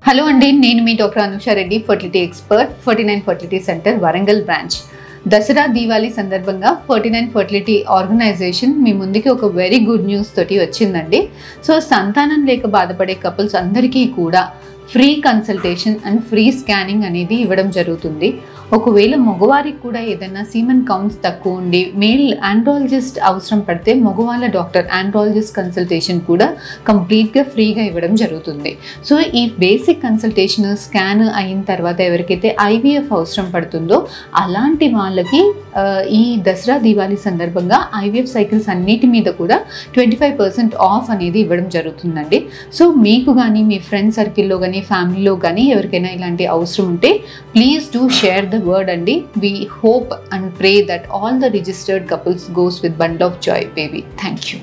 Hello అండి, నేను మీ doctor Anusha Reddy, fertility expert, 49 fertility centre, Warangal branch. Dasara Diwali సందర్భంగా 49 ఫర్టిలిటీ ఆర్గనైజేషన్ మీ ముందుకి ఒక వెరీ గుడ్ న్యూస్ తోటి వచ్చిందండి. సో సంతానం లేక బాధపడే కపుల్స్ అందరికీ కూడా free consultation and free scanning అనేది ఇవ్వడం జరుగుతుంది. ఒకవేళ మగవారికి కూడా ఏదైనా సీమన్ కౌంట్స్ తక్కువ ఉండి మేల్ ఆండ్రాలజిస్ట్ అవసరం పడితే మగవాళ్ళ డాక్టర్ ఆండ్రాలజిస్ట్ కన్సల్టేషన్ కూడా కంప్లీట్గా ఫ్రీగా ఇవ్వడం జరుగుతుంది. సో ఈ బేసిక్ కన్సల్టేషన్ స్కాన్ అయిన తర్వాత ఎవరికైతే IVF అవసరం పడుతుందో అలాంటి వాళ్ళకి ఈ దసరా దీవాలి సందర్భంగా IVF సైకిల్స్ అన్నిటి మీద కూడా 25% ఆఫ్ అనేది ఇవ్వడం జరుగుతుందండి. సో మీకు కానీ మీ ఫ్రెండ్ సర్కిల్లో కానీ ఫ్యామిలీలో కానీ ఎవరికైనా ఇలాంటి అవసరం ఉంటే please do share the word andi. We hope and pray that all the registered couples goes with bundle of joy, baby. Thank you.